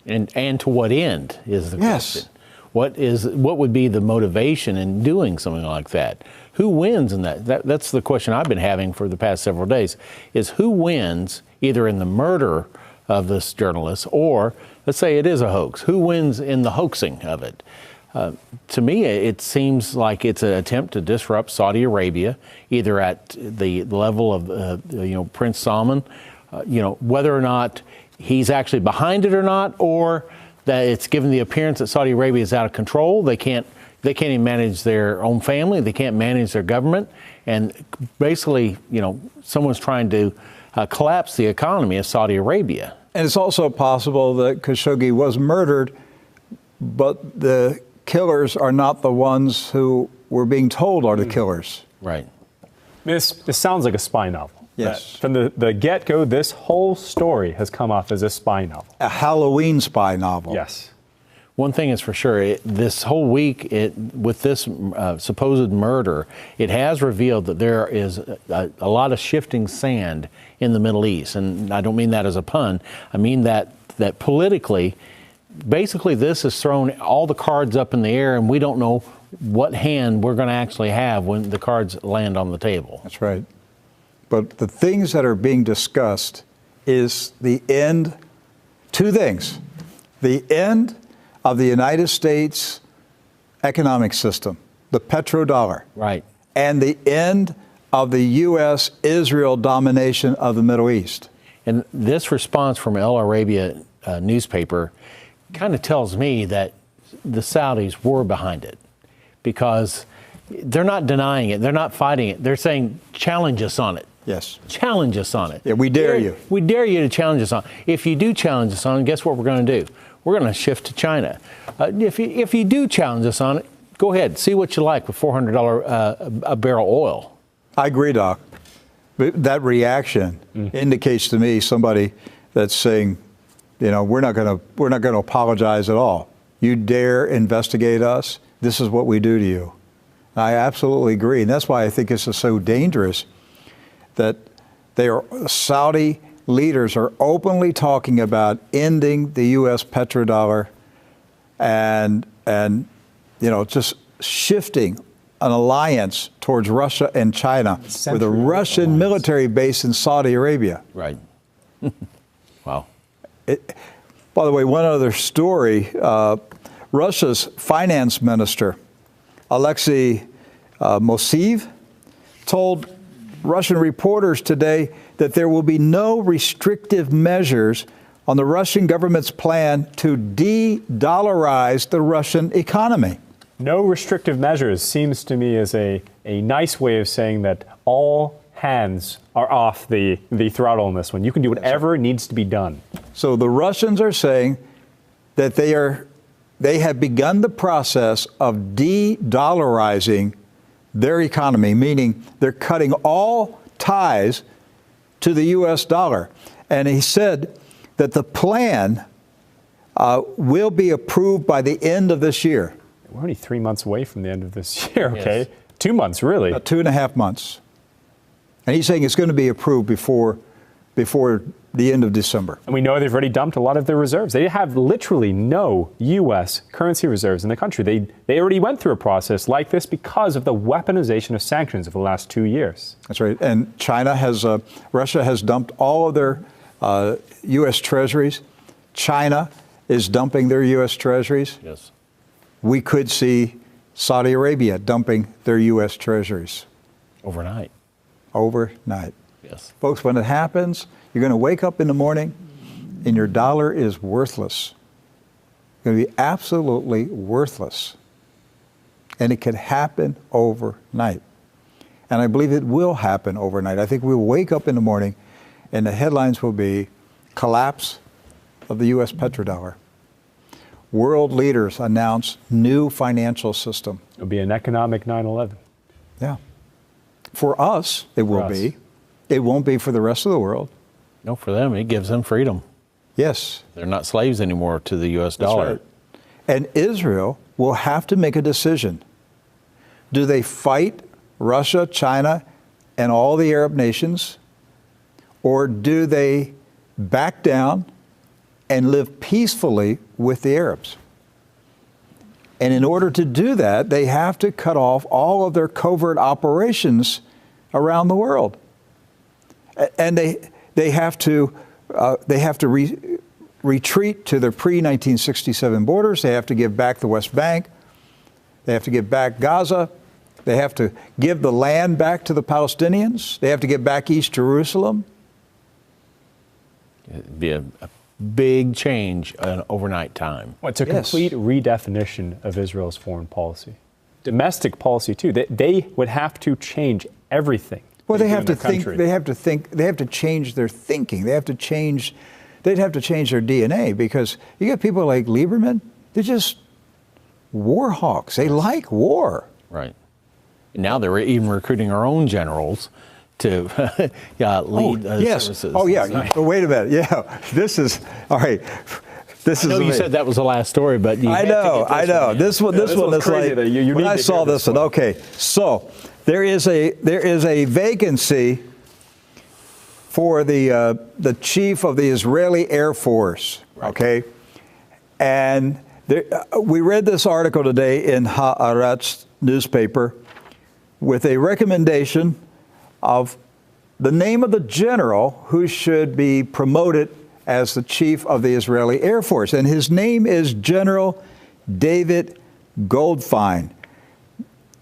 And to what end is the question? What would be the motivation in doing something like that? Who wins in that? That's the question I've been having for the past several days, is who wins either in the murder of this journalist or, let's say it is a hoax, who wins in the hoaxing of it? To me, it seems like it's an attempt to disrupt Saudi Arabia, either at the level of, Prince Salman, whether or not he's actually behind it or not, or that it's given the appearance that Saudi Arabia is out of control. They can't even manage their own family. They can't manage their government. And basically, someone's trying to collapse the economy of Saudi Arabia. And it's also possible that Khashoggi was murdered, but the killers are not the ones who were being told are the killers. Right. This sounds like a spy novel. Yes. From the get-go, this whole story has come off as a spy novel. A Halloween spy novel. Yes. One thing is for sure, this whole week, with this supposed murder, it has revealed that there is a lot of shifting sand in the Middle East. And I don't mean that as a pun. I mean that politically, basically this has thrown all the cards up in the air, and we don't know what hand we're going to actually have when the cards land on the table. That's right. But the things that are being discussed is the end, two things. The end of the United States economic system, the petrodollar. Right. And the end of the U.S.-Israel domination of the Middle East. And this response from El Arabia newspaper kind of tells me that the Saudis were behind it, because they're not denying it. They're not fighting it. They're saying, challenge us on it. Yes. Challenge us on it. Yeah, we dare you. We dare you to challenge us on it. If you do challenge us on it, guess what we're going to do? We're going to shift to China. If you do challenge us on it, go ahead. See what you like with $400 a barrel oil. I agree, Doc. That reaction indicates to me somebody that's saying, we're not going to apologize at all. You dare investigate us? This is what we do to you. I absolutely agree, and that's why I think this is so dangerous. That Saudi leaders are openly talking about ending the U.S. petrodollar and just shifting an alliance towards Russia and China with a Russian military base in Saudi Arabia. Right. Wow. By the way, one other story, Russia's finance minister, Alexei Mosiv, told Russian reporters today that there will be no restrictive measures on the Russian government's plan to de-dollarize the Russian economy. No restrictive measures seems to me as a nice way of saying that all hands are off the throttle on this one. You can do whatever needs to be done. So the Russians are saying that they have begun the process of de-dollarizing their economy, meaning they're cutting all ties to the U.S. dollar. And he said that the plan will be approved by the end of this year. We're only 3 months away from the end of this year, okay? Yes. 2 months, really. About 2.5 months. And he's saying it's going to be approved before the end of December. And we know they've already dumped a lot of their reserves. They have literally no U.S. currency reserves in the country. They already went through a process like this because of the weaponization of sanctions over the last 2 years. That's right. And Russia has dumped all of their U.S. treasuries. China is dumping their U.S. treasuries. Yes. We could see Saudi Arabia dumping their U.S. treasuries. Overnight. Yes. Folks, when it happens, you're going to wake up in the morning and your dollar is worthless. It's going to be absolutely worthless. And it could happen overnight. And I believe it will happen overnight. I think we'll wake up in the morning and the headlines will be collapse of the U.S. petrodollar. World leaders announce new financial system. It'll be an economic 9/11. Yeah. For us, it will be. It won't be for the rest of the world. No, for them, it gives them freedom. Yes. They're not slaves anymore to the U.S. dollar. That's right. And Israel will have to make a decision. Do they fight Russia, China, and all the Arab nations? Or do they back down and live peacefully with the Arabs? And in order to do that, they have to cut off all of their covert operations around the world. And they have to retreat to their pre-1967 borders. They have to give back the West Bank. They have to give back Gaza. They have to give the land back to the Palestinians. They have to give back East Jerusalem. It'd be a big change in overnight time. Well, it's a complete redefinition of Israel's foreign policy. Domestic policy, too. They would have to change everything. Well, they have to think. They have to think. They have to change their thinking. They'd have to change their DNA, because you get people like Lieberman. They're just war hawks. They like war. Right. Now they're even recruiting our own generals to lead services. Oh, yeah. But wait a minute. Yeah. This is all right. This I know you said that was the last story, but I know. This one is like when I saw this one. Okay, so there is a vacancy for the chief of the Israeli Air Force. Right. Okay, and we read this article today in Haaretz newspaper with a recommendation of the name of the general who should be promoted as the chief of the Israeli Air Force. And his name is General David Goldfein.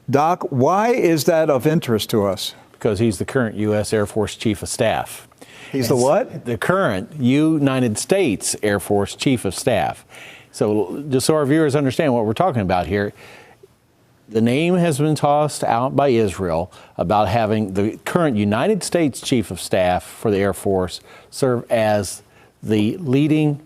Doc, why is that of interest to us? Because he's the current U.S. Air Force Chief of Staff. He's the what? The current United States Air Force Chief of Staff. So just so our viewers understand what we're talking about here, the name has been tossed out by Israel about having the current United States Chief of Staff for the Air Force serve as the leading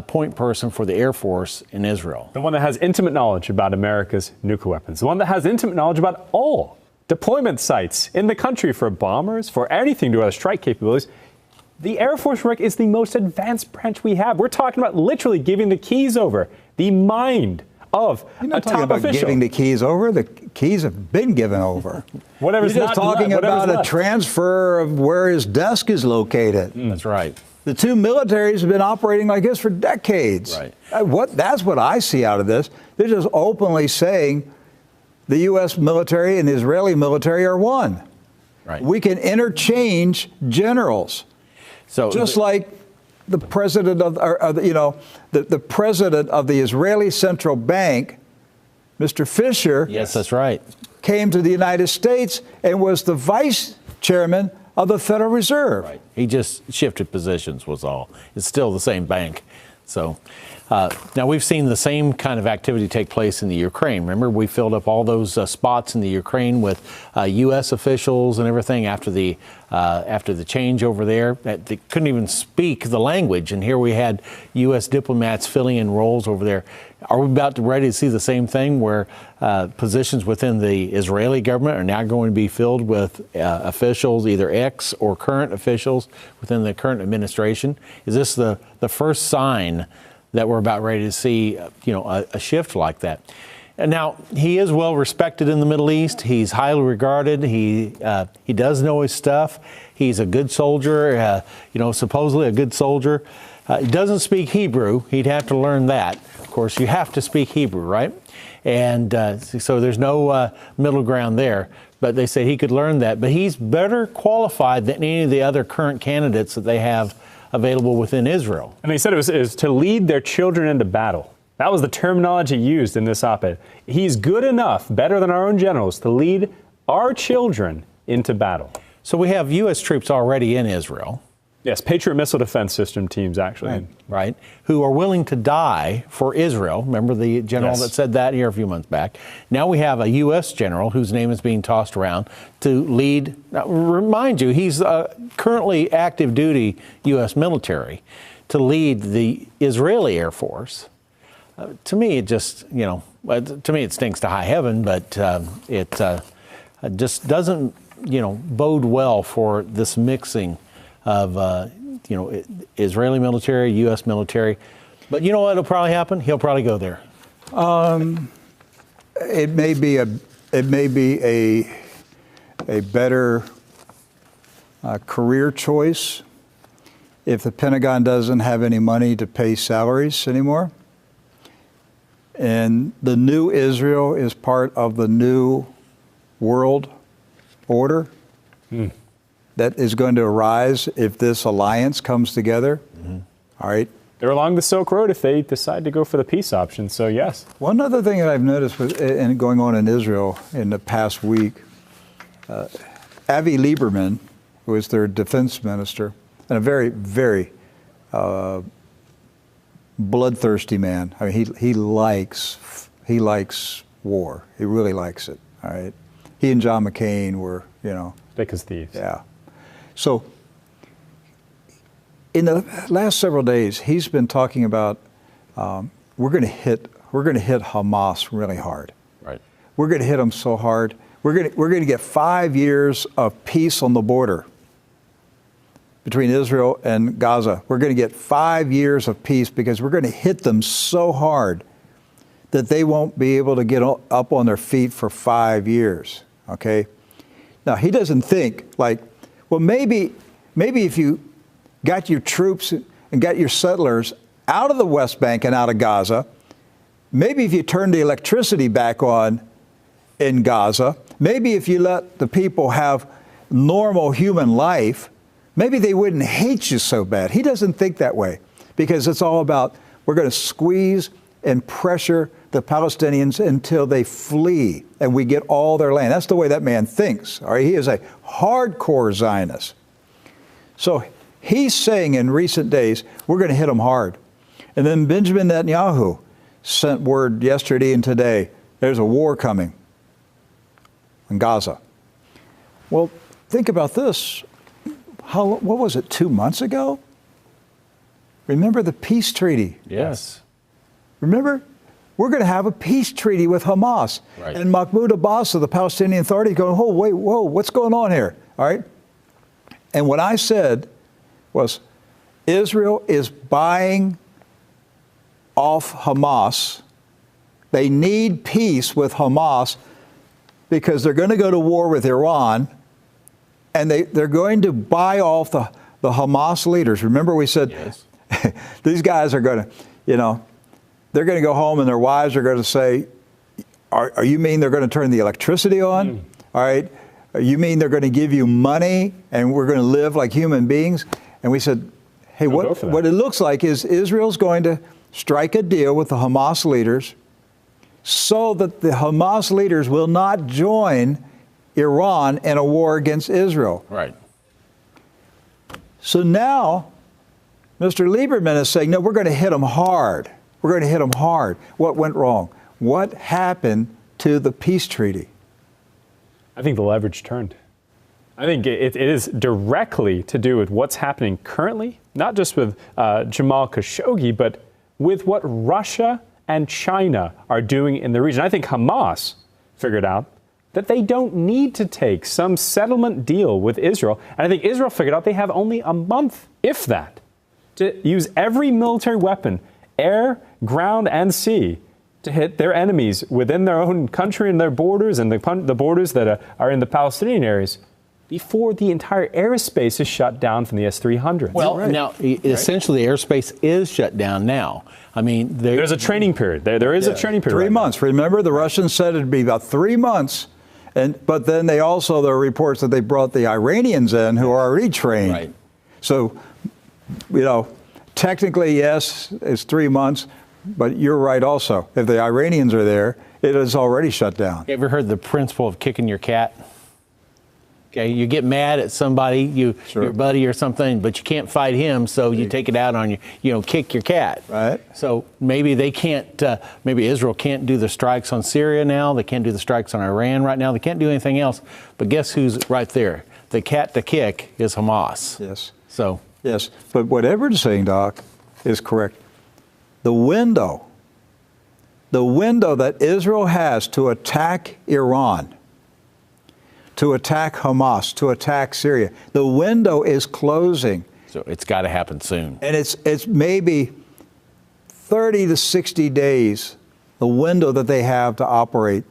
point person for the Air Force in Israel. The one that has intimate knowledge about America's nuclear weapons. The one that has intimate knowledge about all deployment sites in the country for bombers, for anything to other strike capabilities. The Air Force, Rick, is the most advanced branch we have. We're talking about literally giving the keys over, the mind of You're not a talking top about official. giving the keys over. The keys have been given over. Whatever's You're just talking about a left. transfer of where his desk is located. That's right. The two militaries have been operating like this for decades. Right. That's what I see out of this. They're just openly saying the U.S. military and the Israeli military are one. Right. We can interchange generals. So just like the president of, the president of the Israeli Central Bank, Mr. Fisher. Yes, that's right. Came to the United States and was the vice chairman of the Federal Reserve. Right. He just shifted positions was all. It's still the same bank. So Now, we've seen the same kind of activity take place in the Ukraine. Remember, we filled up all those spots in the Ukraine with U.S. officials and everything after the change over there. They couldn't even speak the language, and here we had U.S. diplomats filling in roles over there. Are we ready to see the same thing where positions within the Israeli government are now going to be filled with officials, either ex or current officials within the current administration? Is this the first sign that we're about ready to see, a shift like that? And now, he is well respected in the Middle East. He's highly regarded. He does know his stuff. He's a good soldier, supposedly a good soldier. He doesn't speak Hebrew. He'd have to learn that. Of course, you have to speak Hebrew, right? And so there's no middle ground there. But they say he could learn that. But he's better qualified than any of the other current candidates that they have available within Israel. And they said it was to lead their children into battle. That was the terminology used in this op-ed. He's good enough, better than our own generals, to lead our children into battle. So we have U.S. troops already in Israel. Yes, Patriot missile defense system teams, actually. Right. Who are willing to die for Israel. Remember the general that said that here a few months back. Now we have a U.S. general whose name is being tossed around to lead. Now, remind you, he's currently active duty U.S. military to lead the Israeli Air Force. To me, it just, to me it stinks to high heaven, but it just doesn't, bode well for this mixing of, Israeli military, U.S. military. But you know what will probably happen? He'll probably go there. It may be a better career choice if the Pentagon doesn't have any money to pay salaries anymore. And the new Israel is part of the new world order that is going to arise if this alliance comes together. All right. They're along the Silk Road if they decide to go for the peace option, so yes. One other thing that I've noticed going on in Israel in the past week, Avi Lieberman, who is their defense minister, and a very, very bloodthirsty man. I mean, he likes war. He really likes it. All right. He and John McCain were, thick as thieves. Yeah. So in the last several days, he's been talking about we're going to hit Hamas really hard. Right. We're going to hit them so hard. We're going to get 5 years of peace on the border between Israel and Gaza. We're going to get 5 years of peace because we're going to hit them so hard that they won't be able to get up on their feet for 5 years. Okay. Now, he doesn't think like, well, maybe if you got your troops and got your settlers out of the West Bank and out of Gaza, maybe if you turned the electricity back on in Gaza, maybe if you let the people have normal human life, maybe they wouldn't hate you so bad. He doesn't think that way because it's all about we're going to squeeze and pressure the Palestinians until they flee and we get all their land. That's the way that man thinks. All right? He is a hardcore Zionist. So he's saying in recent days, we're going to hit them hard. And then Benjamin Netanyahu sent word yesterday and today, there's a war coming in Gaza. Well, think about this. What was it, 2 months ago? Remember the peace treaty? Yes. Remember? We're going to have a peace treaty with Hamas. Right. And Mahmoud Abbas of the Palestinian Authority going, oh, wait, whoa, what's going on here? All right? And what I said was Israel is buying off Hamas. They need peace with Hamas because they're going to go to war with Iran, and they're going to buy off the Hamas leaders. Remember we said these guys are going to, they're going to go home and their wives are going to say, are you mean they're going to turn the electricity on? All right. You mean they're going to give you money and we're going to live like human beings? And we said, hey, what it looks like is Israel's going to strike a deal with the Hamas leaders so that the Hamas leaders will not join Iran in a war against Israel. Right. So now Mr. Lieberman is saying, no, we're going to hit them hard. We're going to hit them hard. What went wrong? What happened to the peace treaty? I think the leverage turned. I think it is directly to do with what's happening currently, not just with Jamal Khashoggi, but with what Russia and China are doing in the region. I think Hamas figured out that they don't need to take some settlement deal with Israel. And I think Israel figured out they have only a month, if that, to use every military weapon, air, ground, and sea, to hit their enemies within their own country and their borders and the borders that are in the Palestinian areas before the entire airspace is shut down from the S-300. Well, now, essentially, the airspace is shut down now. I mean, there's a training period. There is a training period. 3 months. Remember, the Russians said it'd be about 3 months. But then there are reports that they brought the Iranians in who are already trained. Right. So, technically, yes, it's 3 months. But you're right also. If the Iranians are there, it is already shut down. You ever heard the principle of kicking your cat? Okay, you get mad at somebody, your buddy or something, but you can't fight him, so you take it out on kick your cat. Right. So maybe they can't, maybe Israel can't do the strikes on Syria now. They can't do the strikes on Iran right now. They can't do anything else. But guess who's right there? The cat to kick is Hamas. Yes. So. Yes, but what Edward's saying, Doc, is correct. The window that Israel has to attack Iran, to attack Hamas, to attack Syria, the window is closing. So it's got to happen soon. And it's maybe 30 to 60 days, the window that they have to operate,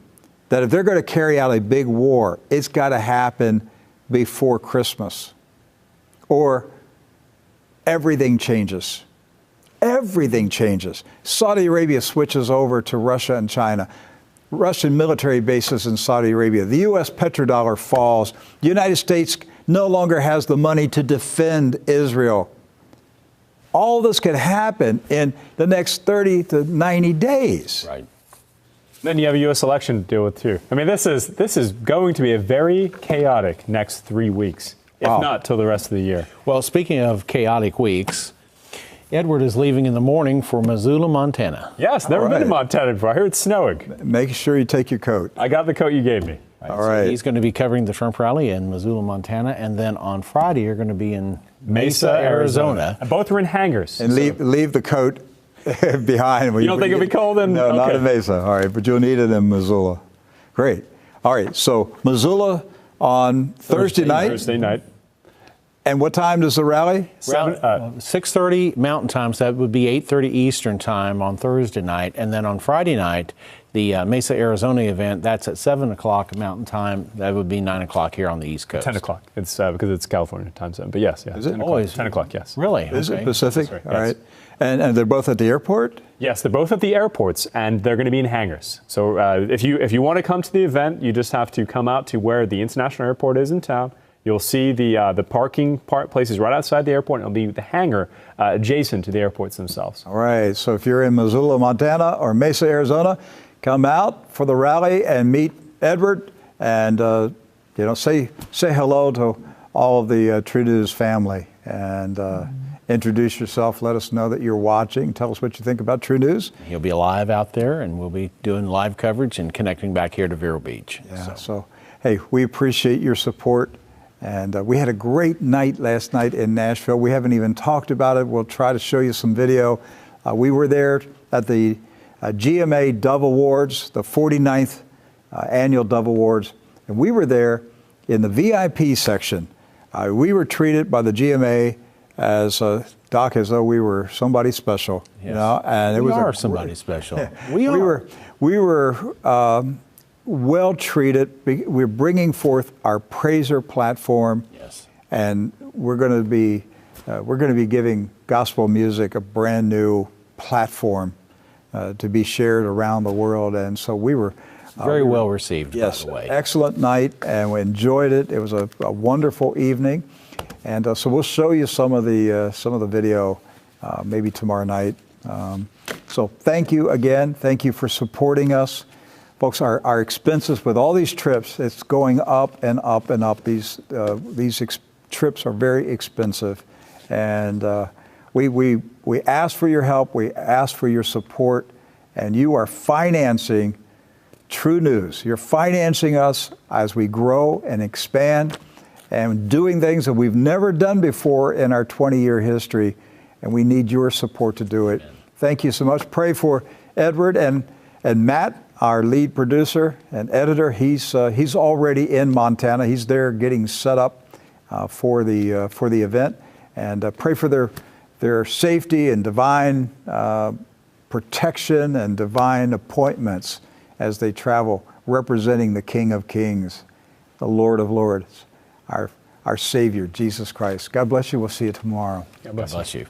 that if they're going to carry out a big war, it's got to happen before Christmas, or everything changes. Everything changes. Saudi Arabia switches over to Russia and China. Russian military bases in Saudi Arabia. The U.S. petrodollar falls. The United States no longer has the money to defend Israel. All this could happen in the next 30 to 90 days. Right. Then you have a U.S. election to deal with, too. I mean, this is going to be a very chaotic next 3 weeks, if not till the rest of the year. Well, speaking of chaotic weeks, Edward is leaving in the morning for Missoula, Montana. Yes, never been to Montana before. I heard it's snowing. Make sure you take your coat. I got the coat you gave me. All right. So he's going to be covering the Trump rally in Missoula, Montana, and then on Friday you're going to be in Mesa, Arizona. And both are in hangars. And leave the coat behind. You don't think it'll be cold in? No, not in Mesa. All right, but you'll need it in Missoula. Great. All right, so Missoula on Thursday night. Thursday night. And what time does the rally? 6:30 Mountain Time, so that would be 8:30 Eastern Time on Thursday night. And then on Friday night, the Mesa, Arizona event, that's at 7 o'clock Mountain Time. That would be 9 o'clock here on the East Coast. 10 o'clock. It's because it's California time zone. But yes, yeah. Is it? Always 10 o'clock, yes. Really? Is okay. it Pacific? Right, all right. And they're both at the airport? Yes, they're both at the airports, and they're going to be in hangars. So if you want to come to the event, you just have to come out to where the international airport is in town. You'll see the parking places right outside the airport, and it'll be the hangar adjacent to the airports themselves. All right. So if you're in Missoula, Montana, or Mesa, Arizona, come out for the rally and meet Edward, and say hello to all of the True News family, and introduce yourself. Let us know that you're watching. Tell us what you think about True News. He'll be live out there, and we'll be doing live coverage and connecting back here to Vero Beach. Yeah. So hey, we appreciate your support. And we had a great night last night in Nashville. We haven't even talked about it. We'll try to show you some video. We were there at the GMA Dove Awards, the 49th annual Dove Awards. And we were there in the VIP section. We were treated by the GMA as Doc, as though we were somebody special. Yes. And we are somebody special. We were well treated. We're bringing forth our Praiser platform. Yes. And we're going to be giving gospel music a brand new platform to be shared around the world. And so we were very well received. Yes, by the way. Excellent night, and we enjoyed it. It was a wonderful evening, and so we'll show you some of the video maybe tomorrow night. So thank you again. Thank you for supporting us. Folks, our expenses with all these trips, it's going up and up and up. These trips are very expensive, and we ask for your help. We ask for your support. And you are financing True News. You're financing us as we grow and expand and doing things that we've never done before in our 20-year history. And we need your support to do it. Thank you so much. Pray for Edward and Matt, our lead producer and editor. He's already in Montana. He's there getting set up for the event. And pray for their safety and divine protection and divine appointments as they travel, representing the King of Kings, the Lord of Lords, our Savior, Jesus Christ. God bless you. We'll see you tomorrow. God bless you.